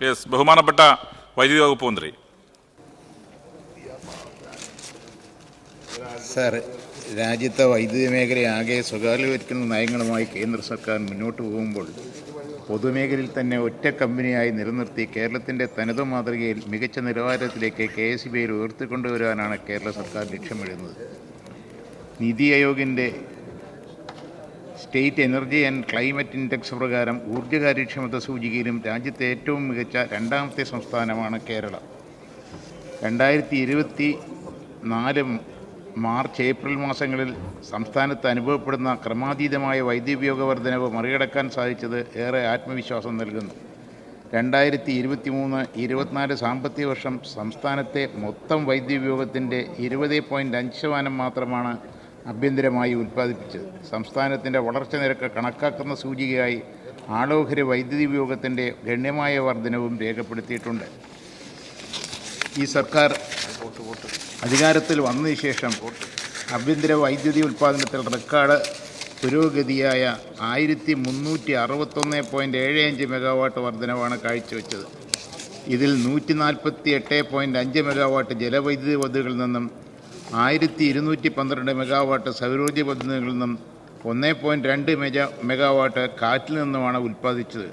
Yes, ബഹുമാനപ്പെട്ട വൈദ്യുതി വകുപ്പ് മന്ത്രി. സർ, രാജ്യത്തെ വൈദ്യുതി മേഖലയാകെ സ്വകാര്യവൽക്കരണ നയങ്ങളുമായി കേന്ദ്ര സർക്കാർ മുന്നോട്ട് പോകുമ്പോൾ പൊതുമേഖലയിൽ തന്നെ ഒറ്റ കമ്പനിയായി നിലനിർത്തി കേരളത്തിൻ്റെ തനത് മാതൃകയിൽ മികച്ച നിലവാരത്തിലേക്ക് KSEBിയെ ഉയർത്തിക്കൊണ്ടുവരാനാണ് കേരള സർക്കാർ ലക്ഷ്യമിടുന്നത്. നീതി ആയോഗിൻ്റെ state energy and climate index പ്രകാരം ഊർജ്ജ കാര്യക്ഷമത സൂചികയിലും രാജ്യത്തെ ഏറ്റവും മികച്ച രണ്ടാമത്തെ സംസ്ഥാനമാണ് കേരളം. 2024 മാർച്ച് ഏപ്രിൽ മാസങ്ങളിൽ സംസ്ഥാനത്ത് അനുഭവപ്പെടുന്ന ക്രമാതീതമായ വൈദ്യുതി ഉപയോഗ വർധനവ് മറികടക്കാൻ സാധിച്ചത് ഏറെ ആത്മവിശ്വാസം നൽകുന്നു. 2023-24 സാമ്പത്തിക വർഷം സംസ്ഥാനത്തെ മൊത്തം വൈദ്യുതി ഉപയോഗത്തിൻ്റെ 20.5% മാത്രമാണ് ആഭ്യന്തരമായി ഉൽപ്പാദിപ്പിച്ചത്. സംസ്ഥാനത്തിൻ്റെ വളർച്ച നിരക്ക് കണക്കാക്കുന്ന സൂചികയായി ആളോഹരി വൈദ്യുതി ഉപയോഗത്തിൻ്റെ ഗണ്യമായ വർധനവും രേഖപ്പെടുത്തിയിട്ടുണ്ട്. ഈ സർക്കാർ അധികാരത്തിൽ വന്നതിന് ശേഷം ആഭ്യന്തര വൈദ്യുതി ഉൽപ്പാദനത്തിൽ റെക്കോർഡ് പുരോഗതിയായ 1361.75 മെഗാവാട്ട് വർധനവാണ് കാഴ്ചവെച്ചത്. ഇതിൽ 148.5 മെഗാവാട്ട് ജലവൈദ്യുതി പദ്ധതികളിൽ നിന്നും 1212 മെഗാവാട്ട് സൗരോർജ്ജ പദ്ധതികളിൽ നിന്നും 1.2 മെഗാവാട്ട് കാറ്റിൽ നിന്നുമാണ് ഉൽപ്പാദിച്ചത്.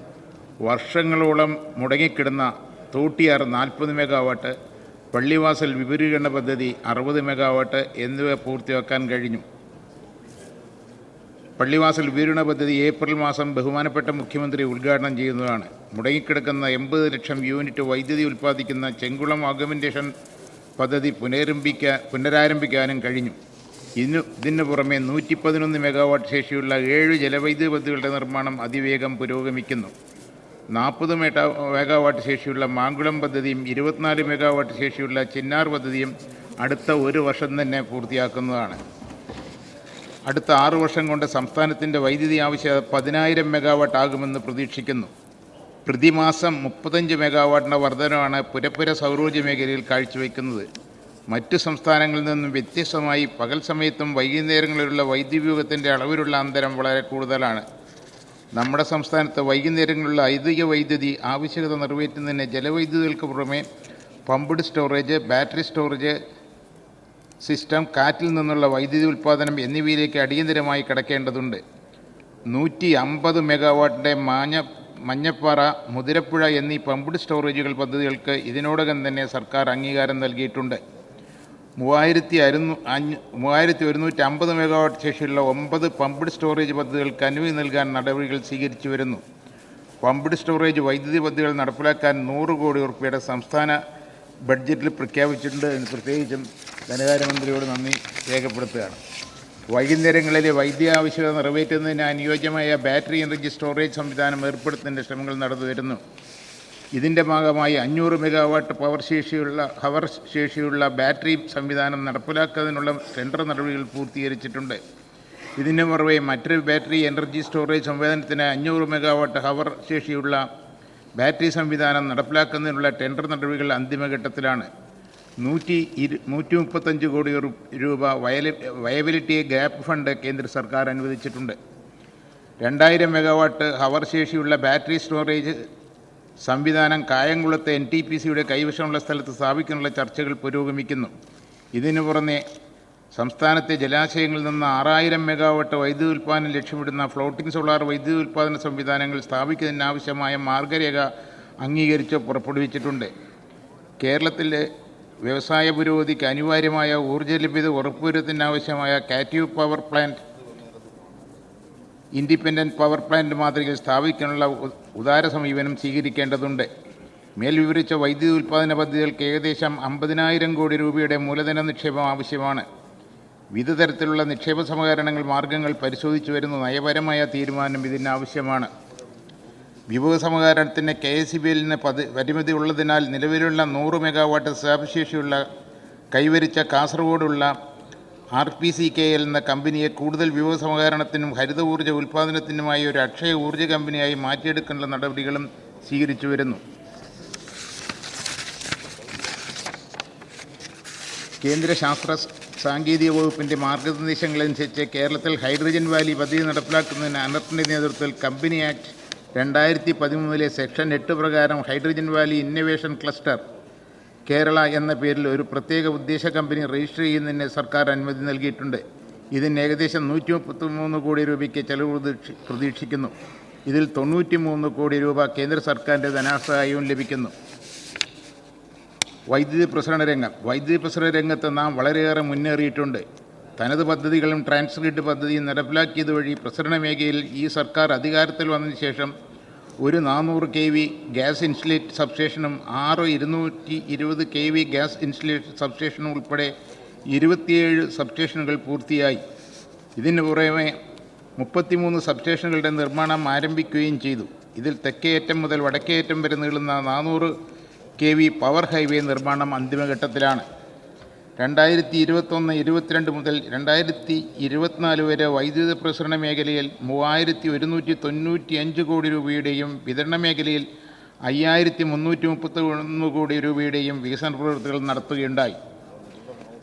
വർഷങ്ങളോളം മുടങ്ങിക്കിടന്ന തോട്ടിയാർ 40 മെഗാവാട്ട്, പള്ളിവാസൽ വിപുലീകരണ പദ്ധതി 60 മെഗാവാട്ട് എന്നിവ പൂർത്തിയാക്കാൻ കഴിഞ്ഞു. പള്ളിവാസൽ വിപുലീകരണ പദ്ധതി ഏപ്രിൽ മാസം ബഹുമാനപ്പെട്ട മുഖ്യമന്ത്രി ഉദ്ഘാടനം ചെയ്യുന്നതാണ്. മുടങ്ങിക്കിടക്കുന്ന 80 ലക്ഷം യൂണിറ്റ് വൈദ്യുതി ഉൽപ്പാദിക്കുന്ന ചെങ്കുളം ആഗ്മെൻറ്റേഷൻ പദ്ധതി പുനരാരംഭിക്കാനും കഴിഞ്ഞു. ഇതിന് പുറമെ 111 മെഗാവാട്ട് ശേഷിയുള്ള 7 ജലവൈദ്യുതി പദ്ധതികളുടെ നിർമ്മാണം അതിവേഗം പുരോഗമിക്കുന്നു. 40 മെഗാവാട്ട് ശേഷിയുള്ള മാങ്കുളം പദ്ധതിയും 24 മെഗാവാട്ട് ശേഷിയുള്ള ചിന്നാർ പദ്ധതിയും അടുത്ത ഒരു വർഷം തന്നെ പൂർത്തിയാക്കുന്നതാണ്. അടുത്ത 6 വർഷം കൊണ്ട് സംസ്ഥാനത്തിൻ്റെ വൈദ്യുതി ആവശ്യകത 10,000 മെഗാവാട്ട് ആകുമെന്ന് പ്രതീക്ഷിക്കുന്നു. പ്രതിമാസം 35 മെഗാവാട്ടിൻ്റെ വർധനമാണ് പുരപ്പുര സൗരോർജ്ജ മേഖലയിൽ കാഴ്ചവെക്കുന്നത്. മറ്റു സംസ്ഥാനങ്ങളിൽ നിന്നും വ്യത്യസ്തമായി പകൽ സമയത്തും വൈകുന്നേരങ്ങളിലുള്ള വൈദ്യുതി ഉപയോഗത്തിൻ്റെ അളവിലുള്ള അന്തരം വളരെ കൂടുതലാണ്. നമ്മുടെ സംസ്ഥാനത്ത് വൈകുന്നേരങ്ങളിലുള്ള ഐതിക വൈദ്യുതി ആവശ്യകത നിറവേറ്റുന്നതിന് ജലവൈദ്യുതികൾക്ക് പുറമെ pumped storage, battery storage system, കാറ്റിൽ നിന്നുള്ള വൈദ്യുതി ഉൽപ്പാദനം എന്നിവയിലേക്ക് അടിയന്തരമായി കടക്കേണ്ടതുണ്ട്. 150 മെഗാവാട്ടിൻ്റെ മഞ്ഞപ്പാറ, മുതിരപ്പുഴ എന്നീ പമ്പ്ഡ് സ്റ്റോറേജുകൾ പദ്ധതികൾക്ക് ഇതിനോടകം തന്നെ സർക്കാർ അംഗീകാരം നൽകിയിട്ടുണ്ട്. 3150 മെഗാവാട്ട് ശേഷിയുള്ള 9 പമ്പ്ഡ് സ്റ്റോറേജ് പദ്ധതികൾക്ക് അനുമതി നൽകാൻ നടപടികൾ സ്വീകരിച്ചു വരുന്നു. പമ്പ്ഡ് സ്റ്റോറേജ് വൈദ്യുതി പദ്ധതികൾ നടപ്പിലാക്കാൻ 100 കോടി രൂപയുടെ സംസ്ഥാന ബഡ്ജറ്റിൽ പ്രഖ്യാപിച്ചിട്ടുണ്ട് എന്ന് പ്രത്യേകിച്ചും ധനകാര്യമന്ത്രിയോട് നന്ദി രേഖപ്പെടുത്തുകയാണ്. വൈകുന്നേരങ്ങളിലെ വൈദ്യുതി ആവശ്യകത നിറവേറ്റുന്നതിന് അനുയോജ്യമായ ബാറ്ററി എനർജി സ്റ്റോറേജ് സംവിധാനം ഏർപ്പെടുത്തുന്നതിൻ്റെ ശ്രമങ്ങൾ നടന്നു വരുന്നു. ഇതിൻ്റെ ഭാഗമായി 500 മെഗാവാട്ട് ഹവർ ശേഷിയുള്ള ബാറ്ററി സംവിധാനം നടപ്പിലാക്കുന്നതിനുള്ള ടെൻഡർ നടപടികൾ പൂർത്തീകരിച്ചിട്ടുണ്ട്. ഇതിന് പുറമെ മറ്റൊരു ബാറ്ററി എനർജി സ്റ്റോറേജ് സംവിധാനത്തിന് 500 മെഗാവാട്ട് ഹവർ ശേഷിയുള്ള ബാറ്ററി സംവിധാനം നടപ്പിലാക്കുന്നതിനുള്ള ടെൻഡർ നടപടികൾ അന്തിമഘട്ടത്തിലാണ്. 135 കോടി രൂപ വയബിലിറ്റി ഗ്യാപ്പ് ഫണ്ട് കേന്ദ്ര സർക്കാർ അനുവദിച്ചിട്ടുണ്ട്. 2000 മെഗാവാട്ട് ഹവർ ശേഷിയുള്ള ബാറ്ററി സ്റ്റോറേജ് സംവിധാനം കായംകുളത്തെ NTPCയുടെ കൈവശമുള്ള സ്ഥലത്ത് സ്ഥാപിക്കാനുള്ള ചർച്ചകൾ പുരോഗമിക്കുന്നു. ഇതിനു പുറമെ സംസ്ഥാനത്തെ ജലാശയങ്ങളിൽ നിന്ന് 6000 മെഗാവാട്ട് വൈദ്യുതി ഉൽപ്പാദനം ലക്ഷ്യമിടുന്ന ഫ്ലോട്ടിംഗ് സോളാർ വൈദ്യുതി ഉൽപ്പാദന സംവിധാനങ്ങൾ സ്ഥാപിക്കുന്നതിനാവശ്യമായ മാർഗരേഖ അംഗീകരിച്ച് പുറപ്പെടുവിച്ചിട്ടുണ്ട്. കേരളത്തിലെ വ്യവസായ പുരോഗതിക്ക് അനിവാര്യമായ ഊർജ്ജ ലഭ്യത ഉറപ്പുവരുത്തുന്നതിനാവശ്യമായ captive power plant, independent power plant മാതൃകയിൽ സ്ഥാപിക്കാനുള്ള ഉദാര സമീപനം സ്വീകരിക്കേണ്ടതുണ്ട്. മേൽ വിവരിച്ച വൈദ്യുതി ഉൽപ്പാദന പദ്ധതികൾക്ക് ഏകദേശം 50,000 കോടി രൂപയുടെ മൂലധന നിക്ഷേപം ആവശ്യമാണ്. വിവിധ തരത്തിലുള്ള നിക്ഷേപ മാർഗങ്ങൾ പരിശോധിച്ചു വരുന്ന നയപരമായ തീരുമാനം ഇതിനാവശ്യമാണ്. വിഭവ സമാഹരണത്തിന് KSEBിയിൽ നിന്ന് പരിമിതി ഉള്ളതിനാൽ നിലവിലുള്ള 100 മെഗാവാട്ട് സ്ഥാപശേഷിയുള്ള കൈവരിച്ച കാസർഗോഡുള്ള RPCKL എന്ന കമ്പനിയെ കൂടുതൽ വിഭവ സമാഹരണത്തിനും ഹരിത ഊർജ്ജ ഉൽപ്പാദനത്തിനുമായി ഒരു അക്ഷയ ഊർജ്ജ കമ്പനിയായി മാറ്റിയെടുക്കാനുള്ള നടപടികളും സ്വീകരിച്ചു വരുന്നു. കേന്ദ്ര ശാസ്ത്ര സാങ്കേതിക വകുപ്പിൻ്റെ മാർഗനിർദ്ദേശങ്ങളനുസരിച്ച് കേരളത്തിൽ ഹൈഡ്രജൻ വാലി പദ്ധതി നടപ്പിലാക്കുന്നതിന് അനർട്ടിൻ്റെ നേതൃത്വത്തിൽ കമ്പനി ആക്ട് 2013 സെക്ഷൻ 8 പ്രകാരം hydrogen Valley innovation cluster Kerala എന്ന പേരിൽ ഒരു പ്രത്യേക ഉദ്ദേശ കമ്പനി രജിസ്റ്റർ ചെയ്യുന്നതിന് സർക്കാർ അനുമതി നൽകിയിട്ടുണ്ട്. ഇതിന് ഏകദേശം 133 കോടി രൂപയ്ക്ക് ചെലവ് പ്രതീക്ഷിക്കുന്നു. ഇതിൽ 93 കോടി രൂപ കേന്ദ്ര സർക്കാരിൻ്റെ ധനസഹായവും ലഭിക്കുന്നു. വൈദ്യുതി പ്രസരണ രംഗം. വൈദ്യുതി പ്രസരണ രംഗത്ത് നാം വളരെയേറെ മുന്നേറിയിട്ടുണ്ട്. തനത് പദ്ധതികളും ട്രാൻസ്ഗ്രിഡ് പദ്ധതിയും നടപ്പിലാക്കിയത് വഴി പ്രസരണ മേഖലയിൽ ഈ സർക്കാർ അധികാരത്തിൽ വന്നതിന് ശേഷം ഒരു 400 kV ഗ്യാസ് ഇൻസുലേറ്റ് സബ്സ്റ്റേഷനും 6 220 kV ഗ്യാസ് ഇൻസുലേറ്റ് സബ്സ്റ്റേഷനും ഉൾപ്പെടെ 27 സബ്സ്റ്റേഷനുകൾ പൂർത്തിയായി. ഇതിന് പുറമെ 33 സബ്സ്റ്റേഷനുകളുടെ നിർമ്മാണം ആരംഭിക്കുകയും ചെയ്തു. ഇതിൽ തെക്കേയറ്റം മുതൽ വടക്കേയറ്റം വരെ നീളുന്ന 400 kV പവർ ഹൈവേ നിർമ്മാണം അന്തിമഘട്ടത്തിലാണ്. 2021-22 മുതൽ 2024 വരെ വൈദ്യുത പ്രസരണ മേഖലയിൽ 3195 കോടി രൂപയുടെയും വിതരണ മേഖലയിൽ 5331 കോടി രൂപയുടെയും വികസന പ്രവൃത്തികൾ നടത്തുകയുണ്ടായി.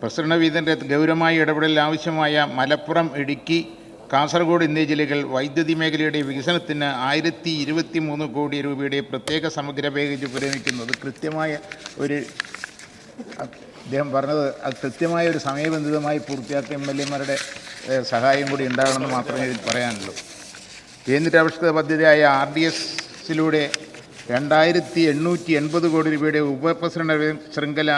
പ്രസരണ വിതരണത്തിൽ ഗൗരവമായ ഇടപെടൽ ആവശ്യമായ മലപ്പുറം, ഇടുക്കി, കാസർഗോഡ് എന്നീ ജില്ലകൾ വൈദ്യുതി മേഖലയുടെ വികസനത്തിന് 1023 കോടി രൂപയുടെ പ്രത്യേക സമഗ്ര പാക്കേജ് പുരോഗമിക്കുന്നത്. കൃത്യമായ ഒരു അദ്ദേഹം പറഞ്ഞത് അത് കൃത്യമായ ഒരു സമയബന്ധിതമായി പൂർത്തിയാക്കിയ MLA-മാരുടെ സഹായം കൂടി ഉണ്ടാകണമെന്ന് മാത്രമേ ഇതിൽ പറയാനുള്ളൂ. കേന്ദ്രാവിഷ്കൃത പദ്ധതിയായ RDS-ലൂടെ 2880 കോടി രൂപയുടെ ഉപപ്രസരണ ശൃംഖല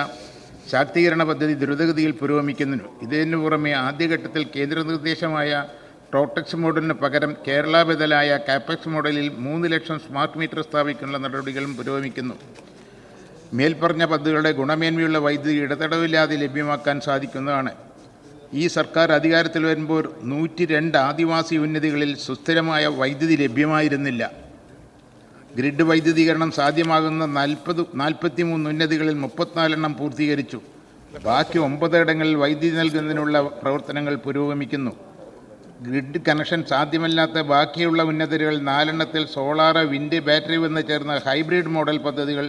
ശാക്തീകരണ പദ്ധതി ദ്രുതഗതിയിൽ പുരോഗമിക്കുന്നു. ഇതിനു പുറമെ ആദ്യഘട്ടത്തിൽ കേന്ദ്ര നിർദ്ദേശമായ ടോട്ടക്സ് മോഡലിന് പകരം കേരള ബദലായ കാപ്പക്സ് മോഡലിൽ 3 ലക്ഷം സ്മാർട്ട് മീറ്റർ സ്ഥാപിക്കാനുള്ള നടപടികളും പുരോഗമിക്കുന്നു. മേൽപ്പറഞ്ഞ പദ്ധതികളുടെ ഗുണമേന്മയുള്ള വൈദ്യുതി ഇടതടവില്ലാതെ ലഭ്യമാക്കാൻ സാധിക്കുന്നതാണ്. ഈ സർക്കാർ അധികാരത്തിൽ വരുമ്പോൾ 102 ആദിവാസി ഉന്നതികളിൽ സുസ്ഥിരമായ വൈദ്യുതി ലഭ്യമായിരുന്നില്ല. ഗ്രിഡ് വൈദ്യുതീകരണം സാധ്യമാകുന്ന 43 ഉന്നതികളിൽ 34 പൂർത്തീകരിച്ചു. ബാക്കി 9 ഇടങ്ങളിൽ വൈദ്യുതി നൽകുന്നതിനുള്ള പ്രവർത്തനങ്ങൾ പുരോഗമിക്കുന്നു. ഗ്രിഡ് കണക്ഷൻ സാധ്യമല്ലാത്ത ബാക്കിയുള്ള ഉന്നതരുകൾ 4 സോളാർ, വിൻഡ്, ബാറ്ററി വന്ന് ചേർന്ന ഹൈബ്രിഡ് മോഡൽ പദ്ധതികൾ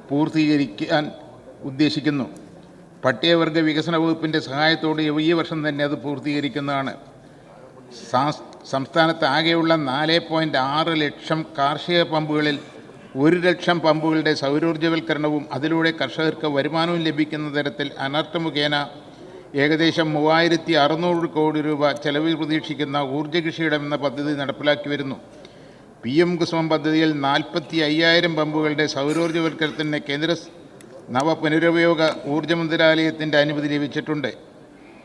പൂർത്തീകരിക്കാൻ ഉദ്ദേശിക്കുന്നു. പട്ടികവർഗ വികസന വകുപ്പിൻ്റെ സഹായത്തോടെ ഈ വർഷം തന്നെ അത് പൂർത്തീകരിക്കുന്നതാണ്. സംസ്ഥാനത്ത് ആകെയുള്ള 4.6 ലക്ഷം കാർഷിക പമ്പുകളിൽ 1 ലക്ഷം പമ്പുകളുടെ സൗരോർജ്ജവൽക്കരണവും അതിലൂടെ കർഷകർക്ക് വരുമാനവും ലഭിക്കുന്ന തരത്തിൽ അനർട്ട് മുഖേന ഏകദേശം 3600 കോടി രൂപ ചെലവിൽ പ്രതീക്ഷിക്കുന്ന ഊർജ്ജകൃഷിയിടം എന്ന പദ്ധതി നടപ്പിലാക്കി വരുന്നു. PM കുസുമം പദ്ധതിയിൽ 45,000 പമ്പുകളുടെ സൗരോർജ്ജവൽക്കരണത്തിന് കേന്ദ്ര നവപുനരുപയോഗ ഊർജ്ജ മന്ത്രാലയത്തിൻ്റെ അനുമതി ലഭിച്ചിട്ടുണ്ട്.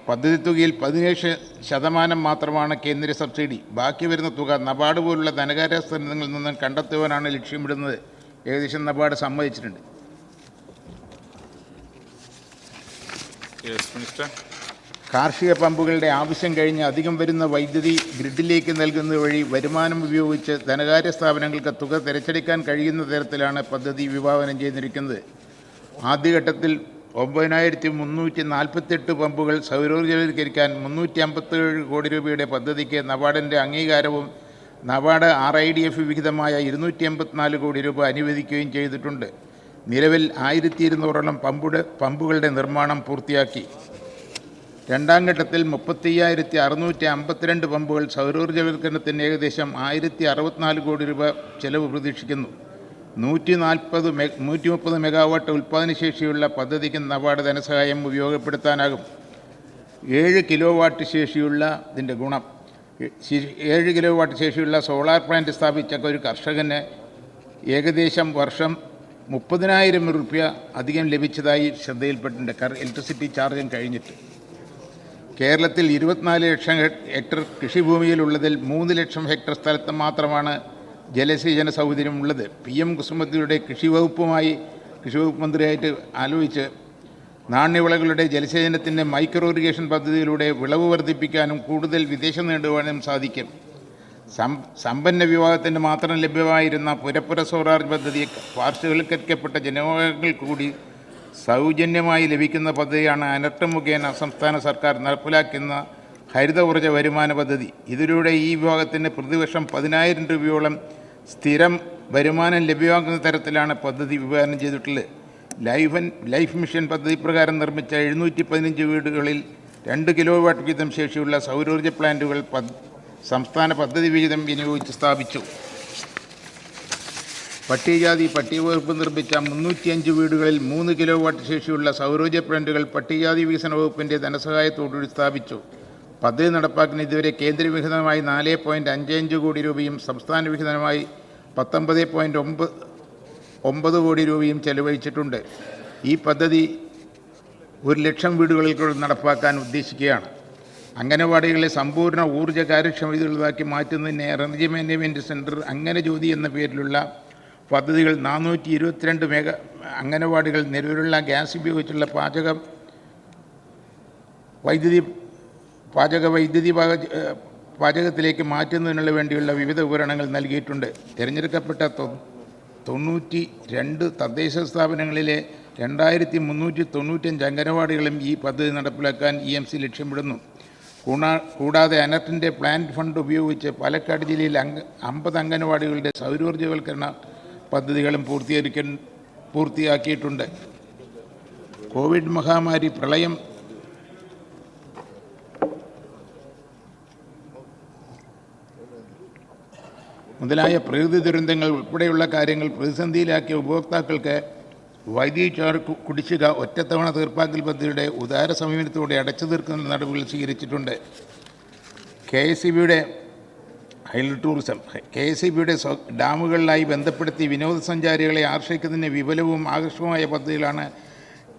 പദ്ധതി തുകയിൽ 17% മാത്രമാണ് കേന്ദ്ര സബ്സിഡി. ബാക്കി വരുന്ന തുക നബാർഡ് പോലുള്ള ധനകാര്യ സ്ഥാപനങ്ങളിൽ നിന്നും കണ്ടെത്തുവാനാണ് ലക്ഷ്യമിടുന്നത്. ഏകദേശം നബാർഡ് സമ്മതിച്ചിട്ടുണ്ട്. കാർഷിക പമ്പുകളുടെ ആവശ്യം കഴിഞ്ഞ് അധികം വരുന്ന വൈദ്യുതി ഗ്രിഡിലേക്ക് നൽകുന്നത് വഴി വരുമാനം ഉപയോഗിച്ച് ധനകാര്യ സ്ഥാപനങ്ങൾക്ക് തുക തിരച്ചെടുക്കാൻ കഴിയുന്ന തരത്തിലാണ് പദ്ധതി വിഭാവനം ചെയ്തിരിക്കുന്നത്. ആദ്യഘട്ടത്തിൽ 9348 പമ്പുകൾ സൗരോർജ്ജവൽക്കരിക്കാൻ 357 കോടി രൂപയുടെ പദ്ധതിക്ക് നബാർഡിൻ്റെ അംഗീകാരവും നബാർഡ് RIDF വിഹിതമായ 284 കോടി രൂപ അനുവദിക്കുകയും ചെയ്തിട്ടുണ്ട്. നിലവിൽ 1200ഓളം പമ്പുകളുടെ നിർമ്മാണം പൂർത്തിയാക്കി. രണ്ടാം ഘട്ടത്തിൽ 35,652 പമ്പുകൾ സൗരോർജ്ജവൽക്കരണത്തിന് ഏകദേശം 1064 കോടി രൂപ ചെലവ് പ്രതീക്ഷിക്കുന്നു. 130 മെഗാവാട്ട് ഉൽപ്പാദനശേഷിയുള്ള പദ്ധതിക്ക് നബാർഡ് ധനസഹായം ഉപയോഗപ്പെടുത്താനാകും. 7 കിലോവാട്ട് ശേഷിയുള്ള ഇതിൻ്റെ ഗുണം 7 കിലോവാട്ട് ശേഷിയുള്ള സോളാർ പ്ലാന്റ് സ്ഥാപിച്ച ഒരു കർഷകന് ഏകദേശം വർഷം 30,000 രൂപ അധികം ലഭിച്ചതായി ശ്രദ്ധയിൽപ്പെട്ടിട്ടുണ്ട്. ഇലക്ട്രിസിറ്റി ചാർജും കഴിഞ്ഞിട്ട്. കേരളത്തിൽ 24 ലക്ഷം ഹെക്ടർ കൃഷിഭൂമിയിലുള്ളതിൽ 3 ലക്ഷം ഹെക്ടർ സ്ഥലത്ത് മാത്രമാണ് ജലസേചന സൗകര്യമുള്ളത്. PM കുസുമത്തിലൂടെ കൃഷി വകുപ്പ് മന്ത്രിയായിട്ട് ആലോചിച്ച് നാണ്യവിളകളുടെ ജലസേചനത്തിൻ്റെ മൈക്രോ ഇറിഗേഷൻ പദ്ധതിയിലൂടെ വിളവ് വർദ്ധിപ്പിക്കാനും കൂടുതൽ വിദേശം നേടുവാനും സാധിക്കും. സമ്പന്ന വിഭാഗത്തിന് മാത്രം ലഭ്യമായിരുന്ന പുരപ്പുര സോളാർ പദ്ധതി പാർശ്വവൽക്കരിക്കപ്പെട്ട ജനവിഭാഗങ്ങൾക്ക് കൂടി സൗജന്യമായി ലഭിക്കുന്ന പദ്ധതിയാണ് അനർട്ട് മുഖേന സംസ്ഥാന സർക്കാർ നടപ്പിലാക്കുന്ന ഹരിത ഊർജ്ജ വരുമാന പദ്ധതി. ഇതിലൂടെ ഈ വിഭാഗത്തിന് പ്രതിവർഷം 10,000 രൂപയോളം സ്ഥിരം വരുമാനം ലഭ്യമാക്കുന്ന തരത്തിലാണ് പദ്ധതി വിഭാവനം ചെയ്തിട്ടുള്ളത്. ലൈഫ് മിഷൻ പദ്ധതി പ്രകാരം നിർമ്മിച്ച 715 വീടുകളിൽ 2 കിലോവാട്ട് വീതം ശേഷിയുള്ള സൗരോർജ്ജ പ്ലാന്റുകൾ സംസ്ഥാന പദ്ധതി വിഹിതം വിനിയോഗിച്ച് സ്ഥാപിച്ചു. പട്ടികജാതി പട്ടികവകുപ്പ് നിർമ്മിച്ച 305 വീടുകളിൽ 3 കിലോ വാട്ട് ശേഷിയുള്ള സൗരോർജ്ജ പ്ലാന്റുകൾ പട്ടികജാതി വികസന വകുപ്പിൻ്റെ ധനസഹായത്തോടുകൂടി സ്ഥാപിച്ചു. പദ്ധതി നടപ്പാക്കുന്ന ഇതുവരെ കേന്ദ്രവിഹിതമായി 4.55 കോടി രൂപയും സംസ്ഥാന വിഹിതമായി 19.9 കോടി രൂപയും ചെലവഴിച്ചിട്ടുണ്ട്. ഈ പദ്ധതി 1,00,000 വീടുകളിൽ കൂടി നടപ്പാക്കാൻ ഉദ്ദേശിക്കുകയാണ്. അംഗനവാടികളെ സമ്പൂർണ്ണ ഊർജ്ജ കാര്യക്ഷമതയുള്ളതാക്കി മാറ്റുന്നതിന് എനർജി മാനേജ്മെൻറ്റ് സെൻറ്റർ അങ്ങനെ ജ്യോതി എന്ന പേരിലുള്ള പദ്ധതികൾ 422 അംഗനവാടികൾ നിലവിലുള്ള ഗ്യാസ് ഉപയോഗിച്ചുള്ള പാചകത്തിലേക്ക് മാറ്റുന്നതിനുള്ള വേണ്ടിയുള്ള വിവിധ വിവരണങ്ങൾ നൽകിയിട്ടുണ്ട്. തിരഞ്ഞെടുക്കപ്പെട്ട 92 തദ്ദേശ സ്ഥാപനങ്ങളിലെ 2395 അംഗനവാടികളും ഈ പദ്ധതി നടപ്പിലാക്കാൻ EMC ലക്ഷ്യമിടുന്നു. കൂടാതെ അനർട്ടിൻ്റെ പ്ലാന്റ് ഫണ്ട് ഉപയോഗിച്ച് പാലക്കാട് ജില്ലയിൽ 50 അംഗനവാടികളുടെ സൗരോർജ്ജവൽക്കരണ പദ്ധതികളും പൂർത്തിയാക്കിയിട്ടുണ്ട്. കോവിഡ് മഹാമാരി, പ്രളയം മുതലായ പ്രകൃതി ദുരന്തങ്ങൾ ഉൾപ്പെടെയുള്ള കാര്യങ്ങൾ പ്രതിസന്ധിയിലാക്കിയ ഉപഭോക്താക്കൾക്ക് വൈദ്യുതി ചാർജ് കുടിശ്ശിക ഒറ്റത്തവണ തീർപ്പാക്കൽ പദ്ധതിയുടെ ഉദാര സമീപനത്തോടെ അടച്ചു തീർക്കുന്ന നടപടികൾ സ്വീകരിച്ചിട്ടുണ്ട്. KSEBയുടെ ഹൈഡൽ ടൂറിസം KSEBയുടെ ഡാമുകളിലായി ബന്ധപ്പെടുത്തി വിനോദസഞ്ചാരികളെ ആകർഷിക്കുന്നതിന് വിപുലവും ആകർഷകമായ പദ്ധതികളാണ്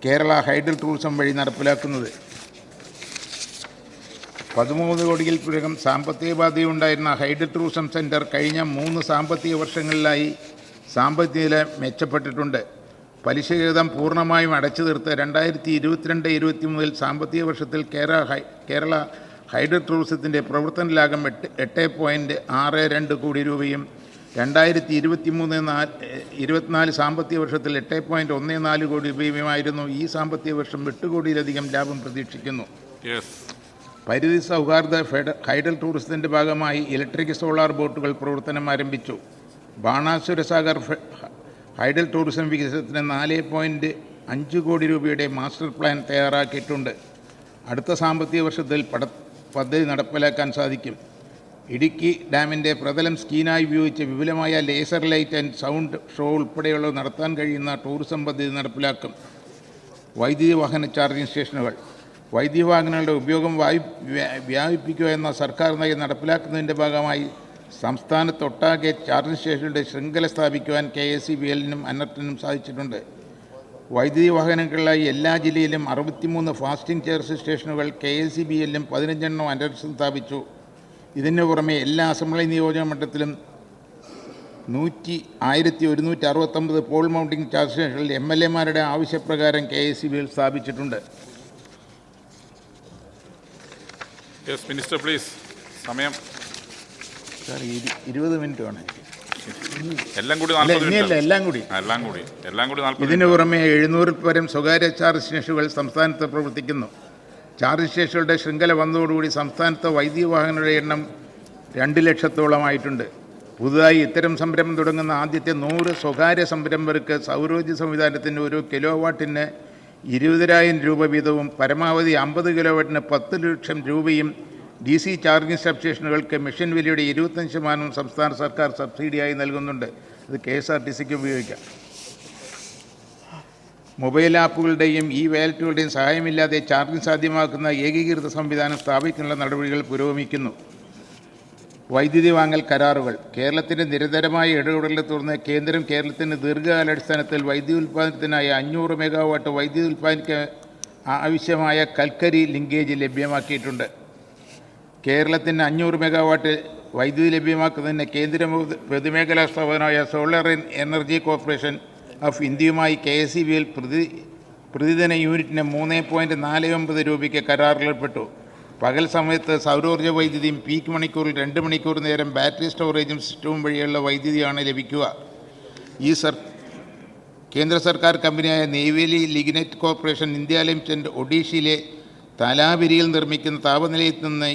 കേരള ഹൈഡൽ ടൂറിസം വഴി നടപ്പിലാക്കുന്നത്. 13 കോടിയിൽ പരം സാമ്പത്തിക ബാധ്യതയുണ്ടായിരുന്ന ഹൈഡൽ ടൂറിസം സെൻറ്റർ കഴിഞ്ഞ 3 സാമ്പത്തിക വർഷങ്ങളിലായി സാമ്പത്തിക നില മെച്ചപ്പെട്ടിട്ടുണ്ട്. പലിശരഹിതം പൂർണ്ണമായും അടച്ചു തീർത്ത് 2022-23 സാമ്പത്തിക വർഷത്തിൽ കേരള ഹൈഡൽ ടൂറിസത്തിൻ്റെ പ്രവർത്തന ലാഭം 8.62 കോടി രൂപയും 2023-24 സാമ്പത്തിക വർഷത്തിൽ 8.14 കോടി രൂപയുമായിരുന്നു. ഈ സാമ്പത്തിക വർഷം 8 കോടിയിലധികം ലാഭം പ്രതീക്ഷിക്കുന്നു. പരിധി സൗഹാർദ്ദ ഹൈഡൽ ടൂറിസത്തിൻ്റെ ഭാഗമായി ഇലക്ട്രിക് സോളാർ ബോട്ടുകൾ പ്രവർത്തനം ആരംഭിച്ചു. ബാണാസുര സാഗർ ഹൈഡൽ ടൂറിസം വികസനത്തിന് 4.5 കോടി രൂപയുടെ മാസ്റ്റർ പ്ലാൻ തയ്യാറാക്കിയിട്ടുണ്ട്. അടുത്ത സാമ്പത്തിക വർഷത്തിൽ പദ്ധതി നടപ്പിലാക്കാൻ സാധിക്കും. ഇടുക്കി ഡാമിൻ്റെ പ്രതലം സ്കീനായി ഉപയോഗിച്ച് വിപുലമായ laser light and sound show ഉൾപ്പെടെയുള്ളവ നടത്താൻ കഴിയുന്ന ടൂറിസം പദ്ധതി നടപ്പിലാക്കും. വൈദ്യുതി വാഹന ചാർജിംഗ് സ്റ്റേഷനുകൾ വൈദ്യുതി വാഹനങ്ങളുടെ ഉപയോഗം വ്യാപിപ്പിക്കുക എന്ന സർക്കാർ നയം നടപ്പിലാക്കുന്നതിൻ്റെ ഭാഗമായി സംസ്ഥാനത്തൊട്ടാകെ ചാർജിംഗ് സ്റ്റേഷനുകളുടെ ശൃംഖല സ്ഥാപിക്കുവാൻ KSEBL-നും അനർട്ടിനും സാധിച്ചിട്ടുണ്ട്. വൈദ്യുതി വാഹനങ്ങളിലായി എല്ലാ ജില്ലയിലും 63 ഫാസ്റ്റിംഗ് ചാർജ് സ്റ്റേഷനുകൾ KSEBL-ലും 15 അനർട്ടും സ്ഥാപിച്ചു. ഇതിനു പുറമെ എല്ലാ അസംബ്ലി നിയോജക മണ്ഡലത്തിലും 1169 പോൾ മൗണ്ടിംഗ് ചാർജ് സ്റ്റേഷനുകളിൽ MLA-മാരുടെ ആവശ്യപ്രകാരം KSEBL സ്ഥാപിച്ചിട്ടുണ്ട്. Minister please. സമയം സാർ 20 മിനിറ്റ് ആണ്. എല്ലാം കൂടി ഇതിനു പുറമെ 700 പരം സ്വകാര്യ ചാർജ് സ്റ്റേഷനുകൾ സംസ്ഥാനത്ത് പ്രവർത്തിക്കുന്നു. ചാർജ് സ്റ്റേഷനുകളുടെ ശൃംഖല വന്നതോടുകൂടി സംസ്ഥാനത്ത് വൈദ്യുതി വാഹനങ്ങളുടെ എണ്ണം 2 ലക്ഷത്തോളമായിട്ടുണ്ട്. പുതുതായി ഇത്തരം സംരംഭം തുടങ്ങുന്ന ആദ്യത്തെ 100 സ്വകാര്യ സംരംഭകർക്ക് സൗരോർജ്ജ സംവിധാനത്തിന് 1 കിലോ വാട്ടിന് 20,000 രൂപ വീതവും പരമാവധി 50 കിലോ വാട്ടിന് 10 ലക്ഷം രൂപയും DC ചാർജിംഗ് സബ്സ്റ്റേഷനുകൾക്ക് മെഷീൻ വിലയുടെ 25% സംസ്ഥാന സർക്കാർ സബ്സിഡിയായി നൽകുന്നുണ്ട്. ഇത് KSRTCക്ക് ഉപയോഗിക്കാം. മൊബൈൽ ആപ്പുകളുടെയും വാലറ്റുകളുടെയും സഹായമില്ലാതെ ചാർജിംഗ് സാധ്യമാക്കുന്ന ഏകീകൃത സംവിധാനം സ്ഥാപിക്കാനുള്ള നടപടികൾ പുരോഗമിക്കുന്നു. വൈദ്യുതി വാങ്ങൽ കരാറുകൾ കേരളത്തിൻ്റെ നിരന്തരമായ ഇടപെടലിനെ തുടർന്ന് കേന്ദ്രം കേരളത്തിന് ദീർഘകാലാടിസ്ഥാനത്തിൽ വൈദ്യുതി ഉൽപ്പാദനത്തിനായി 500 മെഗാവാട്ട് വൈദ്യുതി ഉൽപ്പാദിക്കാൻ ആവശ്യമായ കൽക്കരി ലിങ്കേജ് ലഭ്യമാക്കിയിട്ടുണ്ട്. കേരളത്തിന് 500 മെഗാവാട്ട് വൈദ്യുതി ലഭ്യമാക്കുന്നതിന് കേന്ദ്ര പൊതുമേഖലാ സ്ഥാപനമായ സോളർ എനർജി കോർപ്പറേഷൻ ഓഫ് ഇന്ത്യയുമായി KSEBL പ്രതിദിന യൂണിറ്റിന് 3.49 രൂപയ്ക്ക് കരാറിലേർപ്പെട്ടു. പകൽ സമയത്ത് സൗരോർജ്ജ വൈദ്യുതിയും പീക്ക് മണിക്കൂറിൽ 2 മണിക്കൂർ നേരം ബാറ്ററി സ്റ്റോറേജും സിസ്റ്റവും വഴിയുള്ള വൈദ്യുതിയാണ് ലഭിക്കുക. കേന്ദ്ര സർക്കാർ കമ്പനിയായ Neyveli lignite corporation India limited ഒഡീഷയിലെ തലാബിരിയിൽ നിർമ്മിക്കുന്ന താപനിലയിൽ നിന്ന്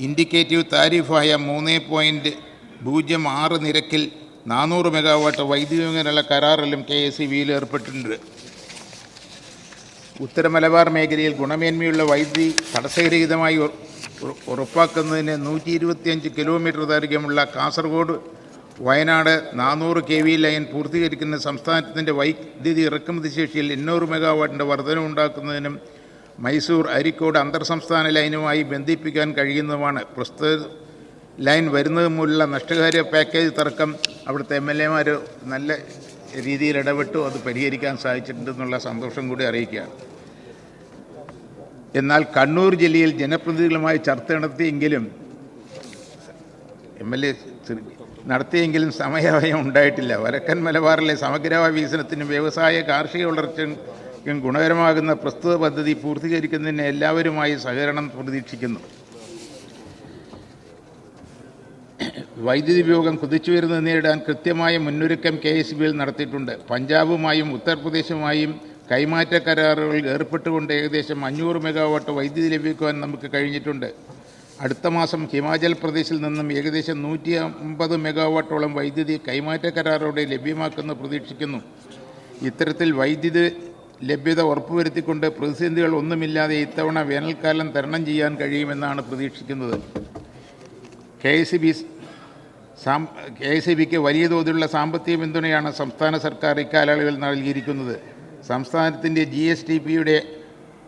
ഇൻഡിക്കേറ്റീവ് താരിഫായ 3.06 നിരക്കിൽ 400 മെഗാവാട്ട് വൈദ്യുതി വാങ്ങാനുള്ള കരാറിലും KSEBL ഏർപ്പെട്ടിട്ടുണ്ട്. ഉത്തര മലബാർ മേഖലയിൽ ഗുണമേന്മയുള്ള വൈദ്യുതി തടസ്സരഹിതമായി ഉറപ്പാക്കുന്നതിന് 125 കിലോമീറ്റർ ദൈർഘ്യമുള്ള കാസർഗോഡ് വയനാട് 400 kV ലൈൻ പൂർത്തീകരിക്കുന്ന സംസ്ഥാനത്തിൻ്റെ വൈദ്യുതി ഇറക്കുമതി ശേഷിയിൽ 800 മെഗാവാട്ടിൻ്റെ വർധനവുണ്ടാക്കുന്നതിനും മൈസൂർ അരീക്കോട് അന്തർ സംസ്ഥാന ലൈനുമായി ബന്ധിപ്പിക്കാൻ കഴിയുന്നതുമാണ്. പ്രസ്തുത ലൈൻ വരുന്നത് മൂലമുള്ള നഷ്ടകാര്യ പാക്കേജ് തർക്കം അവിടുത്തെ MLA-മാർ നല്ല രീതിയിൽ ഇടപെട്ടു അത് പരിഹരിക്കാൻ സാധിച്ചിട്ടുണ്ടെന്നുള്ള സന്തോഷം കൂടി അറിയിക്കുകയാണ്. എന്നാൽ കണ്ണൂർ ജില്ലയിൽ ജനപ്രതിനിധികളുമായി ചർച്ച നടത്തിയെങ്കിലും സമയവയം ഉണ്ടായിട്ടില്ല. വടക്കൻ മലബാറിലെ സമഗ്ര വികസനത്തിനും വ്യവസായ കാർഷിക വളർച്ചയ്ക്കും ഗുണകരമാകുന്ന പ്രസ്തുത പദ്ധതി പൂർത്തീകരിക്കുന്നതിന് എല്ലാവരുമായി സഹകരണം പ്രതീക്ഷിക്കുന്നു. വൈദ്യുതി ഉപയോഗം കുതിച്ചുയരുന്നത് നേരിടാൻ കൃത്യമായ മുന്നൊരുക്കം KSBL നടത്തിയിട്ടുണ്ട്. പഞ്ചാബുമായും ഉത്തർപ്രദേശുമായും കൈമാറ്റ കരാറുകൾ ഏർപ്പെട്ടുകൊണ്ട് ഏകദേശം 500 മെഗാവാട്ട് വൈദ്യുതി ലഭിക്കുവാൻ നമുക്ക് കഴിഞ്ഞിട്ടുണ്ട്. അടുത്ത മാസം ഹിമാചൽ പ്രദേശിൽ നിന്നും ഏകദേശം 150 മെഗാവാട്ടോളം വൈദ്യുതി കൈമാറ്റ കരാറോടെ ലഭ്യമാക്കുമെന്ന് പ്രതീക്ഷിക്കുന്നു. ഇത്തരത്തിൽ വൈദ്യുതി ലഭ്യത ഉറപ്പുവരുത്തിക്കൊണ്ട് പ്രതിസന്ധികൾ ഒന്നുമില്ലാതെ ഇത്തവണ വേനൽക്കാലം തരണം ചെയ്യാൻ കഴിയുമെന്നാണ് പ്രതീക്ഷിക്കുന്നത്. KSBക്ക് വലിയ തോതിലുള്ള സാമ്പത്തിക പിന്തുണയാണ് സംസ്ഥാന സർക്കാർ ഇക്കാലയളവിൽ നൽകിയിരിക്കുന്നത്. സംസ്ഥാനത്തിൻ്റെ GSTPയുടെ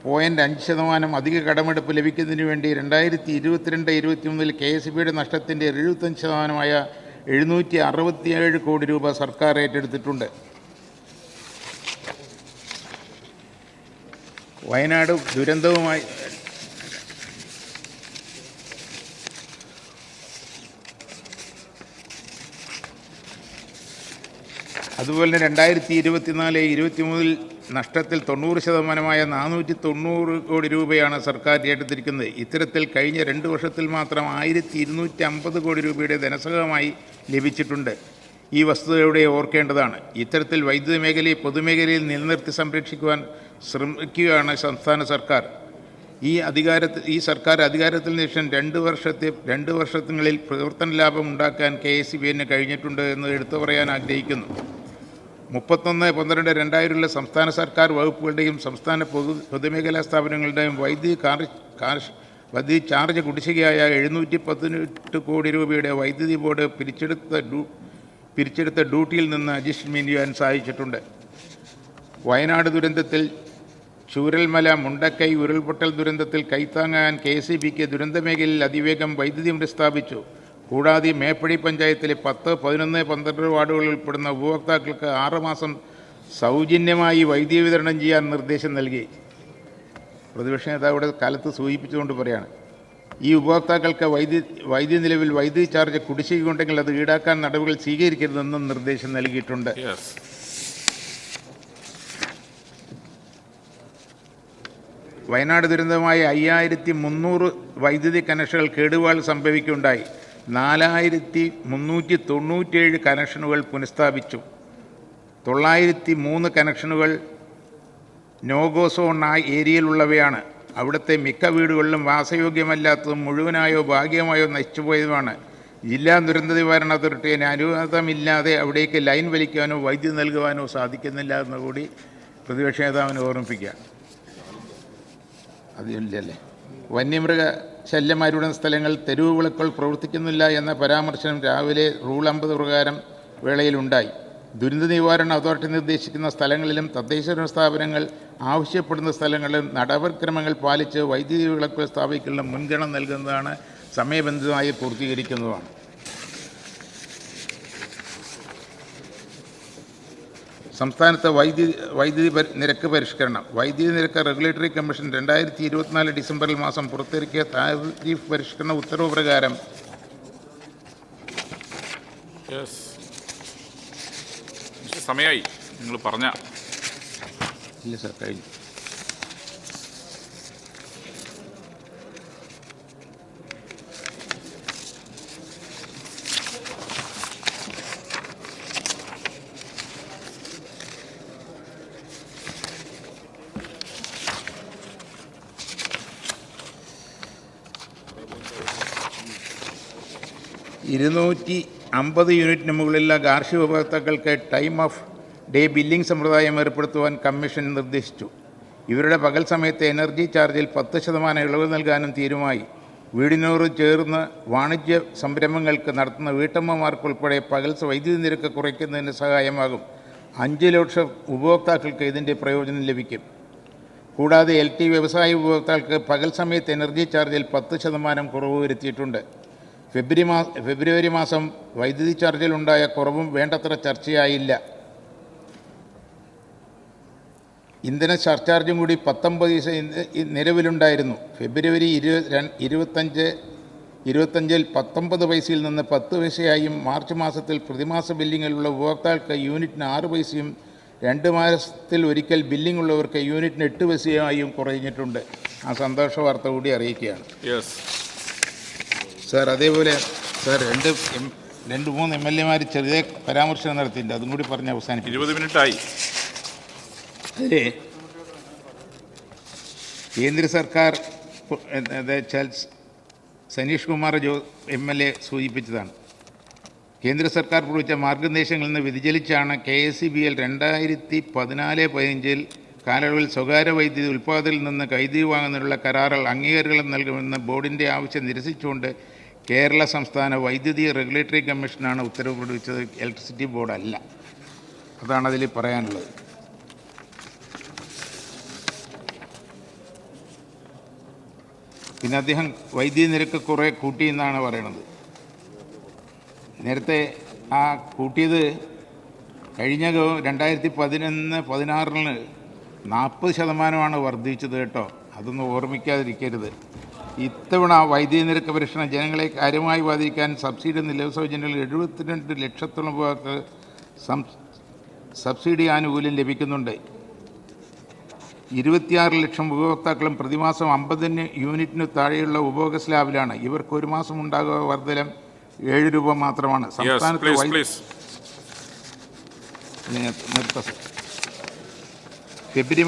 0.5% അധിക കടമെടുപ്പ് ലഭിക്കുന്നതിന് വേണ്ടി 2022-23 KSBയുടെ നഷ്ടത്തിൻ്റെ 75%-ആയ 767 കോടി രൂപ സർക്കാർ ഏറ്റെടുത്തിട്ടുണ്ട്. വയനാട് ദുരന്തവുമായി അതുപോലെ തന്നെ 2024-23 നഷ്ടത്തിൽ 90%-ആയ 490 കോടി രൂപയാണ് സർക്കാർ ഏറ്റെടുത്തിരിക്കുന്നത്. ഇത്തരത്തിൽ കഴിഞ്ഞ 2 വർഷത്തിൽ മാത്രം 1250 കോടി രൂപയുടെ ധനസഹായമായി ലഭിച്ചിട്ടുണ്ട്. ഈ വസ്തുതയോടെ ഓർക്കേണ്ടതാണ്. ഇത്തരത്തിൽ വൈദ്യുതി മേഖലയെ പൊതുമേഖലയിൽ നിലനിർത്തി സംരക്ഷിക്കുവാൻ ശ്രമിക്കുകയാണ് സംസ്ഥാന സർക്കാർ. ഈ സർക്കാർ അധികാരത്തിൽ ശേഷം 2 വർഷത്തിനുള്ളിൽ പ്രവർത്തന ലാഭം ഉണ്ടാക്കാൻ KSBന് കഴിഞ്ഞിട്ടുണ്ട് എന്ന് എടുത്തു പറയാൻ ആഗ്രഹിക്കുന്നു. 31/12/2000 സംസ്ഥാന സർക്കാർ വകുപ്പുകളുടെയും സംസ്ഥാന പൊതുമേഖലാ സ്ഥാപനങ്ങളുടെയും വൈദ്യുതി ചാർജ് കുടിശ്ശികയായ 718 കോടി രൂപയുടെ വൈദ്യുതി ബോർഡ് പിരിച്ചെടുത്ത ഡ്യൂട്ടിയിൽ നിന്ന് അഡ്ജസ്റ്റ്മെൻറ്റ് ചെയ്യാൻ സാധിച്ചിട്ടുണ്ട്. വയനാട് ദുരന്തത്തിൽ ചൂരൽമല മുണ്ടക്കൈ ഉരുൾപൊട്ടൽ ദുരന്തത്തിൽ കൈത്താങ്ങാൻ KSBക്ക് ദുരന്തമേഖലയിൽ അതിവേഗം വൈദ്യുതി പുനഃസ്ഥാപിച്ചു. കൂടാതെ മേപ്പടി പഞ്ചായത്തിലെ 10, 11, 12 വാർഡുകളിൽ ഉൾപ്പെടുന്ന ഉപഭോക്താക്കൾക്ക് 6 മാസം സൗജന്യമായി വൈദ്യുതി വിതരണം ചെയ്യാൻ നിർദ്ദേശം നൽകി. പ്രതിപക്ഷ നേതാവിടെ കാലത്ത് സൂചിപ്പിച്ചുകൊണ്ട് പറയാണ്, ഈ ഉപഭോക്താക്കൾക്ക് വൈദ്യുതി നിലവിൽ വൈദ്യുതി ചാർജ് കുടിശ്ശികയുണ്ടെങ്കിൽ അത് ഈടാക്കാൻ നടപടികൾ സ്വീകരിക്കരുതെന്നും നിർദ്ദേശം നൽകിയിട്ടുണ്ട്. വയനാട് ദുരന്തമായ 5300 വൈദ്യുതി കണക്ഷനുകൾ കേടുപാട് സംഭവിക്കുകയുണ്ടായി. 4397 കണക്ഷനുകൾ പുനഃസ്ഥാപിച്ചു. 903 കണക്ഷനുകൾ നോഗോ സോൺ ഏരിയയിലുള്ളവയാണ്. അവിടുത്തെ മിക്ക വീടുകളിലും വാസയോഗ്യമല്ലാത്തതും മുഴുവനായോ ഭാഗികമായോ നശിച്ചുപോയതുമാണ്. ജില്ലാ ദുരന്ത നിവാരണ അതോറിറ്റിയെ അനുവാദമില്ലാതെ അവിടേക്ക് ലൈൻ വലിക്കാനോ വൈദ്യുതി നൽകുവാനോ സാധിക്കുന്നില്ല എന്ന് കൂടി പ്രതിപക്ഷ നേതാവിനെ ഓർമ്മിപ്പിക്കുക. അതില്ലല്ലേ. വന്യമൃഗ ശല്യമാരുടെ സ്ഥലങ്ങൾ തെരുവ് വിളക്കുകൾ പ്രവർത്തിക്കുന്നില്ല എന്ന പരാമർശനം രാവിലെ റൂൾ 50 പ്രകാരം വേളയിലുണ്ടായി. ദുരന്ത നിവാരണ അതോറിറ്റി നിർദ്ദേശിക്കുന്ന സ്ഥലങ്ങളിലും തദ്ദേശ സ്ഥാപനങ്ങൾ ആവശ്യപ്പെടുന്ന സ്ഥലങ്ങളിലും നടപടിക്രമങ്ങൾ പാലിച്ച് വൈദ്യുതി വിളക്കുകൾ സ്ഥാപിക്കാനുള്ള മുൻഗണന നൽകുന്നതാണ്, സമയബന്ധിതമായി പൂർത്തീകരിക്കുന്നതുമാണ്. സംസ്ഥാനത്തെ വൈദ്യുതി നിരക്ക് പരിഷ്കരണം. വൈദ്യുതി നിരക്ക് റെഗുലേറ്ററി കമ്മീഷൻ 2024 ഡിസംബറിൽ മാസം പുറത്തിറക്കിയ താരിഫ് പരിഷ്കരണ ഉത്തരവ് പ്രകാരം സമയമായി നിങ്ങൾ പറഞ്ഞ ഇല്ല സർ കഴിഞ്ഞു. $250 യൂണിറ്റിന് മുകളിലുള്ള കാർഷിക ഉപഭോക്താക്കൾക്ക് ടൈം ഓഫ് ഡേ ബില്ലിംഗ് സമ്പ്രദായം ഏർപ്പെടുത്തുവാൻ കമ്മീഷൻ നിർദ്ദേശിച്ചു. ഇവരുടെ പകൽ സമയത്തെ എനർജി ചാർജിൽ 10% ഇളവ് നൽകാനും വീടിനോട് ചേർന്ന് വാണിജ്യ സംരംഭങ്ങൾക്ക് നടത്തുന്ന വീട്ടമ്മമാർക്കുൾപ്പെടെ പകൽ വൈദ്യുതി നിരക്ക് കുറയ്ക്കുന്നതിന് സഹായമാകും. 5 ലക്ഷം ഉപഭോക്താക്കൾക്ക് ഇതിൻ്റെ പ്രയോജനം ലഭിക്കും. കൂടാതെ LT വ്യവസായ ഉപഭോക്താക്കൾക്ക് പകൽ സമയത്ത് എനർജി ചാർജിൽ 10% കുറവ് വരുത്തിയിട്ടുണ്ട്. ഫെബ്രുവരി മാസം വൈദ്യുതി ചാർജിലുണ്ടായ കുറവും വേണ്ടത്ര ചർച്ചയായില്ല. ഇന്ധന സർചാർജും കൂടി 19 പൈസ നിലവിലുണ്ടായിരുന്നു. ഫെബ്രുവരി 25-ൽ 19 പൈസയിൽ നിന്ന് 10 പൈസയായും മാർച്ച് മാസത്തിൽ പ്രതിമാസ ബില്ലിങ്ങിലുള്ള ഉപഭോക്താക്കൾക്ക് യൂണിറ്റിന് 6 പൈസയും 2 മാസത്തിൽ ഒരിക്കൽ ബില്ലിംഗ് ഉള്ളവർക്ക് യൂണിറ്റിന് 8 പൈസയായും കുറഞ്ഞിട്ടുണ്ട്. ആ സന്തോഷ വാർത്ത കൂടി അറിയിക്കുകയാണ്. സാർ, അതേപോലെ സാർ 2-3 MLA ചെറിയ പരാമർശം നടത്തിയിട്ടുണ്ട്. അതും കൂടി പറഞ്ഞ് അവസാനിക്കും. 20 മിനിറ്റായി. അതിൽ കേന്ദ്ര സർക്കാർ സനീഷ് കുമാർ MLA സൂചിപ്പിച്ചതാണ്. കേന്ദ്ര സർക്കാർ പുറപ്പെടുവിച്ച മാർഗനിർദ്ദേശങ്ങളിൽ നിന്ന് വ്യതിചലിച്ചാണ് KSEBL 2014-15 കാലയളവിൽ സ്വകാര്യ വൈദ്യുതി ഉൽപ്പാദകരിൽ നിന്ന് വൈദ്യുതി വാങ്ങുന്നതിനുള്ള കരാറുകൾ അംഗീകാരം നൽകുമെന്ന് ബോർഡിൻ്റെ ആവശ്യം നിരസിച്ചുകൊണ്ട് കേരള സംസ്ഥാന വൈദ്യുതി റെഗുലേറ്ററി കമ്മീഷനാണ് ഉത്തരവ് പുറപ്പെടുവിച്ചത്. ഇലക്ട്രിസിറ്റി ബോർഡല്ല. അതാണ് അതിൽ പറയാനുള്ളത്. പിന്നെ അദ്ദേഹം വൈദ്യുതി നിരക്ക് കുറേ കൂട്ടിയെന്നാണ് പറയണത്. നേരത്തെ ആ കൂട്ടിയത് കഴിഞ്ഞ 2011-16 40% വർദ്ധിച്ചത് കേട്ടോ. അതൊന്നും ഓർമ്മിക്കാതിരിക്കരുത്. ഇത്തവണ വൈദ്യുതി നിരക്ക് പരിഷ്കരണം ജനങ്ങളെ കാര്യമായി ബാധിക്കാൻ സബ്സിഡി നിലവ് സൗജന്യങ്ങൾ 72 ലക്ഷത്തോളം രൂപക്ക് സബ്സിഡി ആനുകൂല്യം ലഭിക്കുന്നുണ്ട്. 26 ലക്ഷം ഉപഭോക്താക്കളും പ്രതിമാസം 50 യൂണിറ്റിന് താഴെയുള്ള ഉപഭോഗ സ്ലാബിലാണ്. ഇവർക്ക് ഒരു മാസം ഉണ്ടാകുക വർധനം 7 രൂപ മാത്രമാണ്. സംസ്ഥാനത്ത് ഫെബ്രുവരി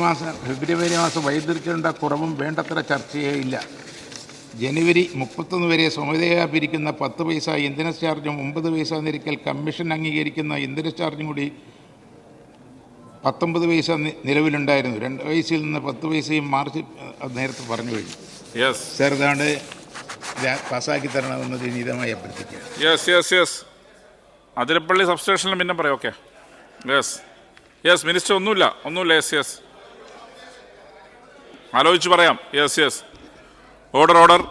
മാസം വൈദ്യുതിക്കുണ്ട കുറവും വേണ്ടത്ര ചർച്ചയേയില്ല. ജനുവരി 31 വരെ സ്വമേധയാ പിരിക്കുന്ന 10 പൈസ ഇന്ധന ചാർജും 9 പൈസ നിരക്കിൽ കമ്മീഷൻ അംഗീകരിക്കുന്ന ഇന്ധന ചാർജും കൂടി 19 പൈസ നിലവിലുണ്ടായിരുന്നു. 2 പൈസയിൽ നിന്ന് 10 പൈസയും മാർച്ച് നേരത്തെ പറഞ്ഞു കഴിഞ്ഞു. സാർ, ഇതാണ്ട് പാസ്സാക്കി തരണമെന്ന് വിനീതമായി അഭ്യർത്ഥിക്കുക. അതിരപ്പള്ളി സബ്സ്റ്റേഷനിൽ പിന്നെ പറയാം. ഓക്കെ. മിനിസ്റ്റർ ഒന്നുമില്ല. ആലോചിച്ച് പറയാം. ഓർഡർ.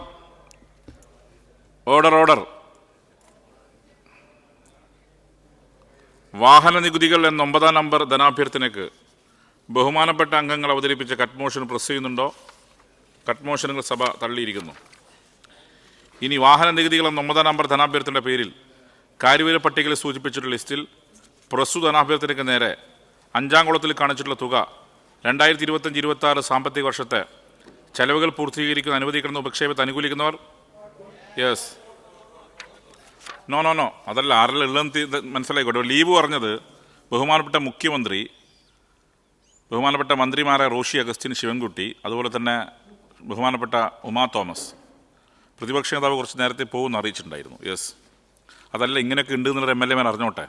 വാഹന നികുതികൾ എന്ന 9-ാം നമ്പർ ധനാഭ്യർത്ഥനയ്ക്ക് ബഹുമാനപ്പെട്ട അംഗങ്ങൾ അവതരിപ്പിച്ച കട്ട് മോഷൻ പ്രസ് ചെയ്യുന്നുണ്ടോ? കട്ട് മോഷനുകൾ സഭ തള്ളിയിരിക്കുന്നു. ഇനി വാഹന നികുതികൾ എന്ന 9-ാം നമ്പർ ധനാഭ്യർത്ഥനയുടെ പേരിൽ കാര്യവിവര പട്ടികയിൽ സൂചിപ്പിച്ചിട്ടുള്ള ലിസ്റ്റിൽ പ്രസ്തുത ധനാഭ്യർത്ഥനയ്ക്ക് നേരെ 5-ാം കോളത്തിൽ കാണിച്ചിട്ടുള്ള തുക 2025-26 സാമ്പത്തിക വർഷത്തെ ചെലവുകൾ പൂർത്തീകരിക്കുന്ന അനുവദിക്കുന്ന ഉപക്ഷേപത്തെ അനുകൂലിക്കുന്നവർ? നോ അതല്ല. ആരെല്ലാം ഉള്ളതെന്ന് മനസ്സിലായിക്കോട്ടെ. ലീവ് പറഞ്ഞത് ബഹുമാനപ്പെട്ട മുഖ്യമന്ത്രി, ബഹുമാനപ്പെട്ട മന്ത്രിമാരായ റോഷി അഗസ്റ്റിൻ, ശിവൻകുട്ടി, അതുപോലെ തന്നെ ബഹുമാനപ്പെട്ട ഉമാ തോമസ്, പ്രതിപക്ഷ നേതാവ് കുറച്ച് നേരത്തെ പോകുമെന്ന് അറിയിച്ചിട്ടുണ്ടായിരുന്നു. അതല്ല, ഇങ്ങനെയൊക്കെ ഉണ്ട് എന്നുള്ള MLA അറിഞ്ഞോട്ടെ.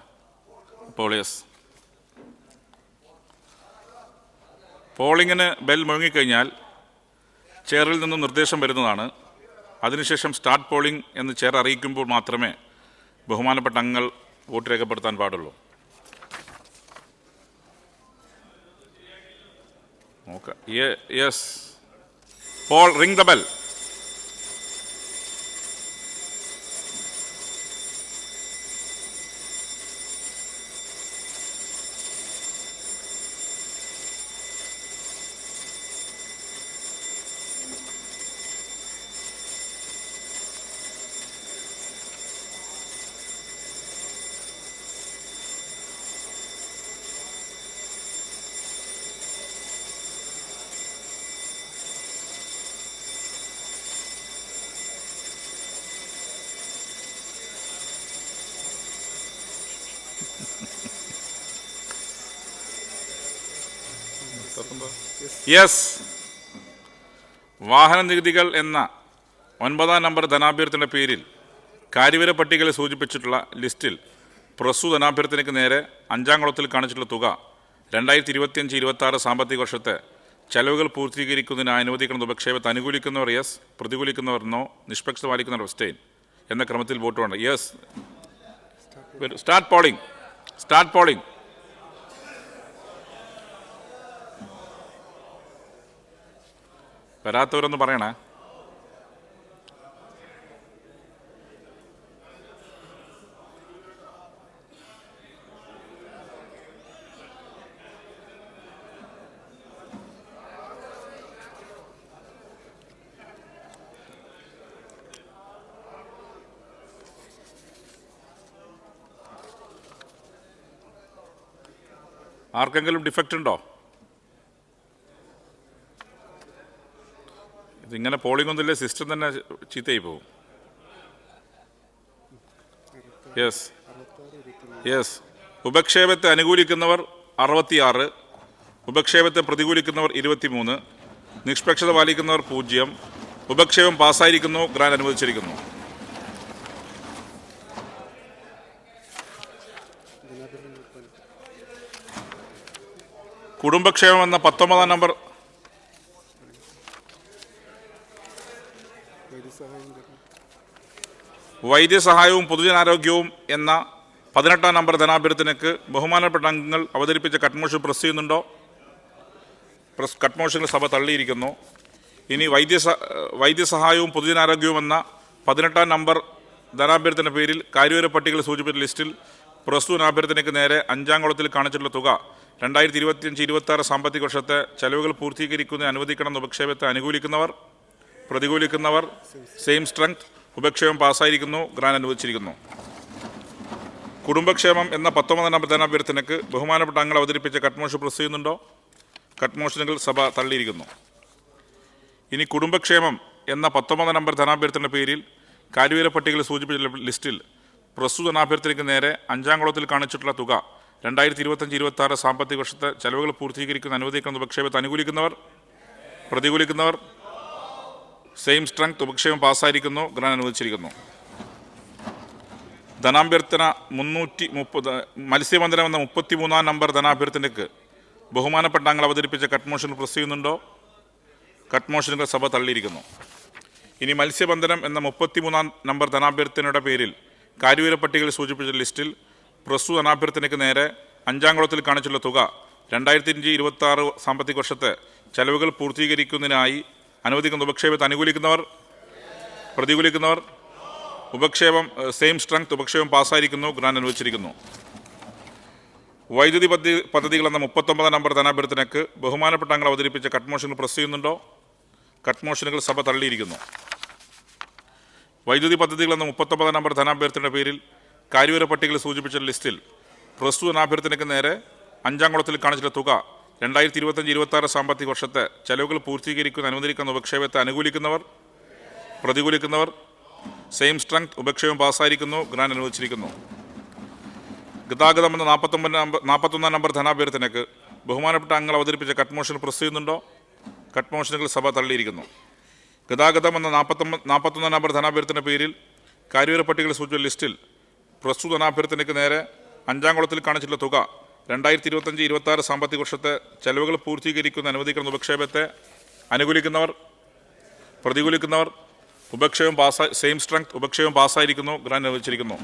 അപ്പോൾ പോളിങ്ങിന് ബെൽ മുഴങ്ങിക്കഴിഞ്ഞാൽ ചെയറിൽ നിന്നും നിർദ്ദേശം വരുന്നതാണ്. അതിനുശേഷം സ്റ്റാർട്ട് പോളിംഗ് എന്ന് ചെയർ അറിയിക്കുമ്പോൾ മാത്രമേ ബഹുമാനപ്പെട്ട അംഗങ്ങൾ വോട്ട് രേഖപ്പെടുത്താൻ പാടുള്ളൂ. Poll, ring the bell. വാഹന നികുതികൾ എന്ന 9-ാം നമ്പർ ധനാഭ്യർത്ഥനയുടെ പേരിൽ കാര്യവിവര പട്ടികയിൽ സൂചിപ്പിച്ചിട്ടുള്ള ലിസ്റ്റിൽ പ്രസ്തുത ധനാഭ്യർത്ഥനയ്ക്ക് നേരെ 5-ാം കോളത്തിൽ കാണിച്ചിട്ടുള്ള തുക 2025-26 സാമ്പത്തിക വർഷത്തെ ചെലവുകൾ പൂർത്തീകരിക്കുന്നതിന് അനുവദിക്കുന്ന ഉപക്ഷേപത്തെ അനുകൂലിക്കുന്നവർ യെസ്, പ്രതികൂലിക്കുന്നവർ നോ, നിഷ്പക്ഷത പാലിക്കുന്നവർ അബ്സ്റ്റെയിൻ എന്ന ക്രമത്തിൽ വോട്ട് വേണ്ട. Yes. Start polling. Start polling. വരാത്തവരൊന്ന് പറയണേ. ആർക്കെങ്കിലും ഡിഫക്റ്റ് ഉണ്ടോ? ഇതിങ്ങനെ പോളിംഗ് ഒന്നുമില്ല, സിസ്റ്റം തന്നെ ചീത്തയായി പോകും. യെസ്. യെസ്. ഉപക്ഷേപത്തെ അനുകൂലിക്കുന്നവർ 66, ഉപക്ഷേപത്തെ പ്രതികൂലിക്കുന്നവർ 23, നിഷ്പക്ഷത പാലിക്കുന്നവർ 0. ഉപക്ഷേപം പാസ്സായിരിക്കുന്നു. ഗ്രാന്റ് അനുവദിച്ചിരിക്കുന്നു. കുടുംബക്ഷേമം എന്ന 19 നമ്പർ വൈദ്യസഹായവും പൊതുജനാരോഗ്യവും എന്ന 18 നമ്പർ ധനാഭ്യർത്ഥനയ്ക്ക് ബഹുമാനപ്പെട്ട അംഗങ്ങൾ അവതരിപ്പിച്ച കട്ട് മോഷൻ പ്രസ് ചെയ്യുന്നുണ്ടോ? കട്ട് മോഷനിൽ സഭ തള്ളിയിരിക്കുന്നു. ഇനി വൈദ്യസഹായവും പൊതുജനാരോഗ്യവും എന്ന 18 നമ്പർ ധനാഭ്യർത്ഥന പേരിൽ കാര്യവര പട്ടികയിൽ സൂചിപ്പിച്ച ലിസ്റ്റിൽ പ്രസ്തുത അഭ്യർത്ഥനയ്ക്ക് നേരെ 5-ാം കോളത്തിൽ കാണിച്ചിട്ടുള്ള തുക 2025-26 സാമ്പത്തിക വർഷത്തെ ചെലവുകൾ പൂർത്തീകരിക്കുന്നതിന് അനുവദിക്കണമെന്ന ഉപക്ഷേപത്തെ അനുകൂലിക്കുന്നവർ, പ്രതികൂലിക്കുന്നവർ സെയിം സ്ട്രെങ്ത്. ഉപക്ഷേപം പാസ്സായിരിക്കുന്നു. ഗ്രാന്റ് അനുവദിച്ചിരിക്കുന്നു. കുടുംബക്ഷേമം എന്ന 19 നമ്പർ ധനാഭ്യർത്ഥനയ്ക്ക് ബഹുമാനപ്പെട്ട അംഗങ്ങൾ അവതരിപ്പിച്ച കട്ട് മോഷൻ പ്രസ് ചെയ്യുന്നുണ്ടോ? കട്ട് മോഷനുകൾ സഭ തള്ളിയിരിക്കുന്നു. ഇനി കുടുംബക്ഷേമം എന്ന 19 നമ്പർ ധനാഭ്യർത്ഥന പേരിൽ കാര്യവര പട്ടികയിൽ സൂചിപ്പിച്ച ലിസ്റ്റിൽ പ്രസ്തുത ധനാഭ്യർത്ഥനയ്ക്ക് നേരെ 5-ാം കോളത്തിൽ കാണിച്ചിട്ടുള്ള തുക 2025-26 സാമ്പത്തിക വർഷത്തെ ചെലവുകൾ പൂർത്തീകരിക്കുന്ന അനുവദിക്കുന്ന ഉപക്ഷേപത്തെ അനുകൂലിക്കുന്നവർ, പ്രതികൂലിക്കുന്നവർ സെയിം സ്ട്രെങ്ത്. ഉപക്ഷേപം പാസ്സായിരിക്കുന്നു. ഗ്രാന്റ് അനുവദിച്ചിരിക്കുന്നു. ധനാഭ്യർത്ഥന 330 മത്സ്യബന്ധനം എന്ന 33-ാം നമ്പർ ധനാഭ്യർത്ഥനയ്ക്ക് ബഹുമാനപ്പെട്ട അംഗങ്ങൾ അവതരിപ്പിച്ച കട്ട് മോഷൻ പ്രസ് ചെയ്യുന്നുണ്ടോ? കട്ട് മോഷനുകൾ സഭ തള്ളിയിരിക്കുന്നു. ഇനി മത്സ്യബന്ധനം എന്ന 33-ാം നമ്പർ ധനാഭ്യർത്ഥനയുടെ പേരിൽ കാര്യവര പട്ടികയിൽ സൂചിപ്പിച്ച ലിസ്റ്റിൽ പ്രസ്തുത ധനാഭ്യർത്ഥനയ്ക്ക് നേരെ 5-ാം കോളത്തിൽ കാണിച്ചുള്ള തുക 2025-26 സാമ്പത്തിക വർഷത്തെ ചെലവുകൾ പൂർത്തീകരിക്കുന്നതിനായി അനുവദിക്കുന്ന ഉപക്ഷേപത്തെ അനുകൂലിക്കുന്നവർ, പ്രതികൂലിക്കുന്നവർ ഉപക്ഷേപം സെയിം സ്ട്രെങ്ത്. ഉപക്ഷേപം പാസ്സായിരിക്കുന്നു. ഗ്രാന്റ് അനുവദിച്ചിരിക്കുന്നു. വൈദ്യുതി പദ്ധതികൾ എന്ന 39 നമ്പർ ധനാഭ്യർത്ഥനയ്ക്ക് ബഹുമാനപ്പെട്ട അംഗങ്ങൾ അവതരിപ്പിച്ച കട്ട് മോഷനുകൾ പ്രസ് ചെയ്യുന്നുണ്ടോ? കട്ട് മോഷനുകൾ സഭ തള്ളിയിരിക്കുന്നു. വൈദ്യുതി പദ്ധതികൾ എന്ന 39 നമ്പർ ധനാഭ്യർത്ഥനയുടെ പേരിൽ കാര്യവര പട്ടികയിൽ സൂചിപ്പിച്ച ലിസ്റ്റിൽ പ്രസ്തുത ധനാഭ്യർത്ഥനയ്ക്ക് നേരെ 5-ാം കോളത്തിൽ കാണിച്ചിട്ടുള്ള തുക 2025-26 സാമ്പത്തിക വർഷത്തെ ചെലവുകൾ പൂർത്തീകരിക്കുന്ന അനുവദിക്കുന്ന ഉപക്ഷേപത്തെ അനുകൂലിക്കുന്നവർ, പ്രതികൂലിക്കുന്നവർ സെയിം സ്ട്രെങ്ത്. ഉപക്ഷേപം പാസ്സായിരിക്കുന്നു. ഗ്രാന്റ് അനുവദിച്ചിരിക്കുന്നു. ഗതാഗതം എന്ന 41 നമ്പർ ധനാഭ്യർത്ഥനയ്ക്ക് ബഹുമാനപ്പെട്ട അംഗങ്ങൾ അവതരിപ്പിച്ച കട്ട് മോഷൻ പ്രസ് ചെയ്യുന്നുണ്ടോ? കട്ട് മോഷനുകൾ സഭ തള്ളിയിരിക്കുന്നു. ഗതാഗതം എന്ന 41 നമ്പർ ധനാഭ്യർത്ഥന പേരിൽ കാര്യവര പട്ടികയിൽ സൂചിപ്പിച്ച ലിസ്റ്റിൽ പ്രസ്തുത ധനാഭ്യർത്ഥനയ്ക്ക് നേരെ 5-ാം കോളത്തിൽ കാണിച്ചിട്ടുള്ള തുക 2025-26 സാമ്പത്തിക വർഷത്തെ ചെലവുകൾ പൂർത്തീകരിക്കുന്ന അനുവദിക്കുന്ന ഉപക്ഷേപത്തെ അനുകൂലിക്കുന്നവർ, പ്രതികൂലിക്കുന്നവർ ഉപക്ഷേപം സെയിം സ്ട്രെങ്ത്. ഉപക്ഷേപം പാസ്സായിരിക്കുന്നു. ഗ്രാന്റ് അനുവദിച്ചിരിക്കുന്നു.